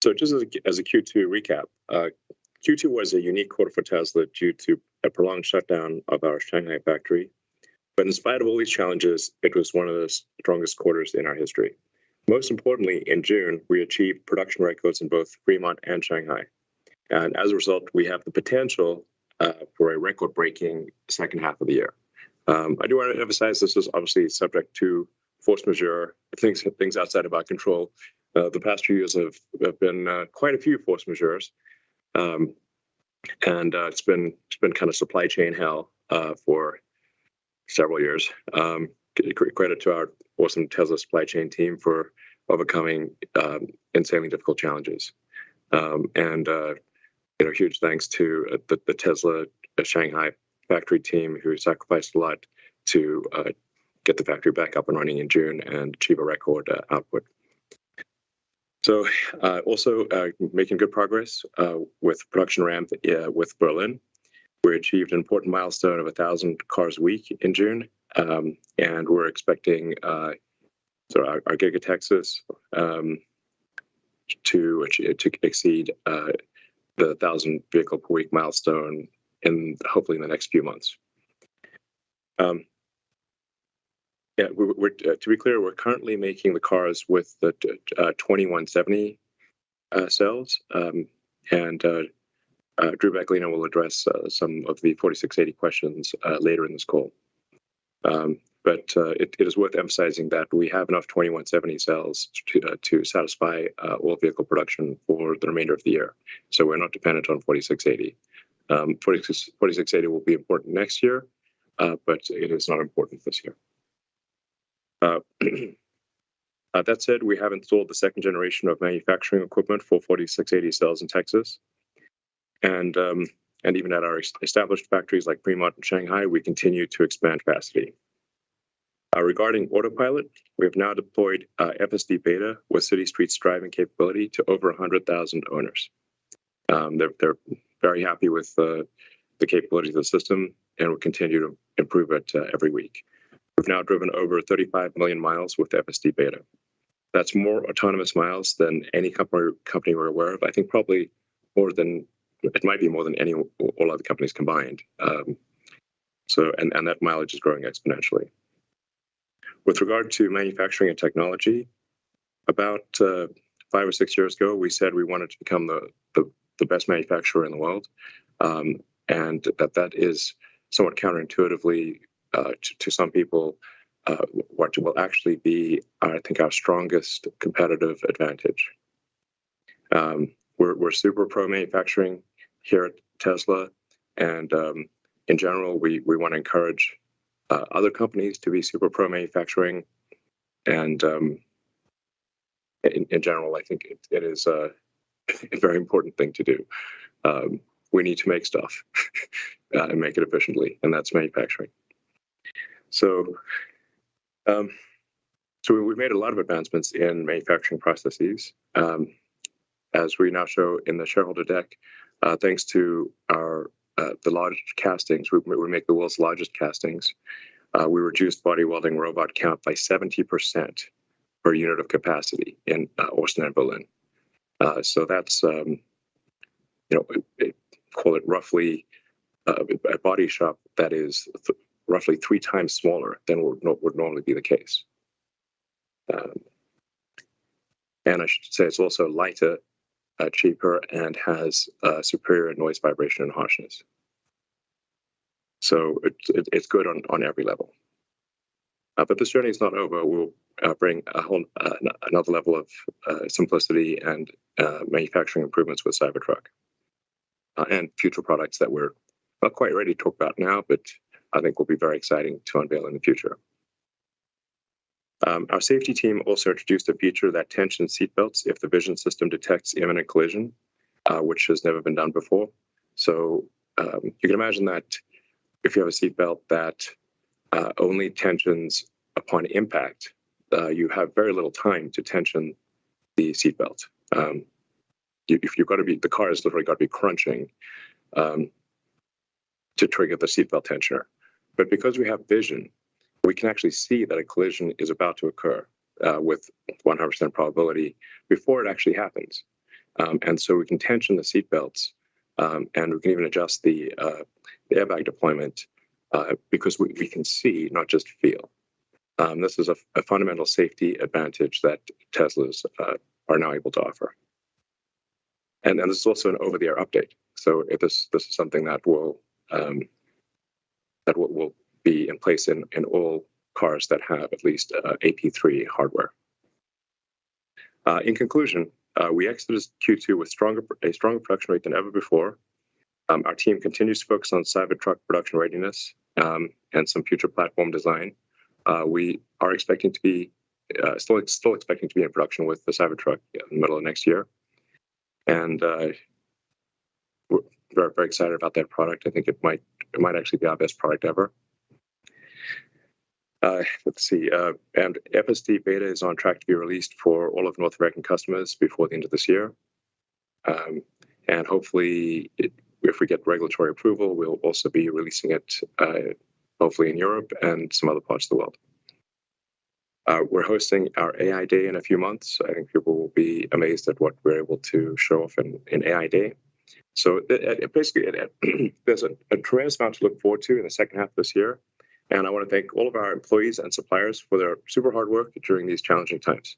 So just as a Q2 recap, Q2 was a unique quarter for Tesla due to a prolonged shutdown of our Shanghai factory. But in spite of all these challenges, it was one of the strongest quarters in our history. Most importantly, in June, we achieved production records in both Fremont and Shanghai. And as a result, we have the potential for a record-breaking second half of the year. I do want to emphasize this is obviously subject to force majeure, things outside of our control. The past few years have been quite a few force majeures. And it's been kind of supply chain hell for several years. Credit to our awesome Tesla supply chain team for overcoming insanely difficult challenges. Huge thanks to the Tesla Shanghai factory team who sacrificed a lot to get the factory back up and running in June and achieve a record output. So also making good progress with production ramp with Berlin. We achieved an important milestone of 1,000 cars a week in June, and we're expecting our Giga Texas to exceed the 1,000 vehicle per week milestone hopefully in the next few months. To be clear, we're currently making the cars with the 2170 cells, and Drew Becklino will address some of the 4680 questions later in this call. But it is worth emphasizing that we have enough 2170 cells to satisfy all vehicle production for the remainder of the year. So we're not dependent on 4680. 4680 will be important next year, but it is not important this year. That said, we have installed the second generation of manufacturing equipment for 4680 cells in Texas. And even at our established factories like Fremont and Shanghai, we continue to expand capacity. Regarding Autopilot, we have now deployed Fsd Beta with city streets driving capability to over 100,000 owners. They're very happy with the capabilities of the system, and will continue to improve it every week. We've now driven over 35 million miles with Fsd Beta. That's more autonomous miles than any company we're aware of. I think probably it might be more than all other companies combined. And that mileage is growing exponentially. With regard to manufacturing and technology, about 5 or 6 years ago, we said we wanted to become the best manufacturer in the world, and that is somewhat counterintuitively to some people what will actually be, I think, our strongest competitive advantage. We're super pro manufacturing here at Tesla, and in general, we want to encourage other companies to be super pro manufacturing, and in general, I think it is a very important thing to do. We need to make stuff and make it efficiently, and that's manufacturing. So we've made a lot of advancements in manufacturing processes, as we now show in the shareholder deck. Thanks to the large castings, we make the world's largest castings. We reduced body welding robot count by 70% per unit of capacity in Austin and Berlin. So that's call it roughly a body shop that is roughly 3 times smaller than would normally be the case. And I should say it's also lighter, cheaper, and has superior noise, vibration, and harshness. So it's good on every level. But this journey is not over. We'll bring another level of simplicity and manufacturing improvements with Cybertruck, and future products that we're not quite ready to talk about now, but I think will be very exciting to unveil in the future. Our safety team also introduced a feature that tensions seatbelts if the vision system detects imminent collision, which has never been done before. So you can imagine that if you have a seatbelt that only tensions upon impact, you have very little time to tension the seatbelt. The car has literally got to be crunching to trigger the seatbelt tensioner. But because we have vision, we can actually see that a collision is about to occur with 100% probability before it actually happens. And so we can tension the seat belts, and we can even adjust the airbag deployment because we can see, not just feel. This is a fundamental safety advantage that Teslas are now able to offer. And this is also an over-the-air update. So this is something that will be in place in all cars that have at least AP3 hardware. In conclusion, we exited Q2 with a stronger production rate than ever before. Our team continues to focus on Cybertruck production readiness and some future platform design. We are expecting to be still expecting to be in production with the Cybertruck in the middle of next year, and we're very, very excited about that product. I think it might actually be our best product ever. Let's see, and Fsd Beta is on track to be released for all of North American customers before the end of this year, and hopefully, if we get regulatory approval, we'll also be releasing it hopefully in Europe and some other parts of the world. We're hosting our AI Day in a few months. I think people will be amazed at what we're able to show off in AI Day. So basically, there's a tremendous amount to look forward to in the second half of this year. And I want to thank all of our employees and suppliers for their super hard work during these challenging times.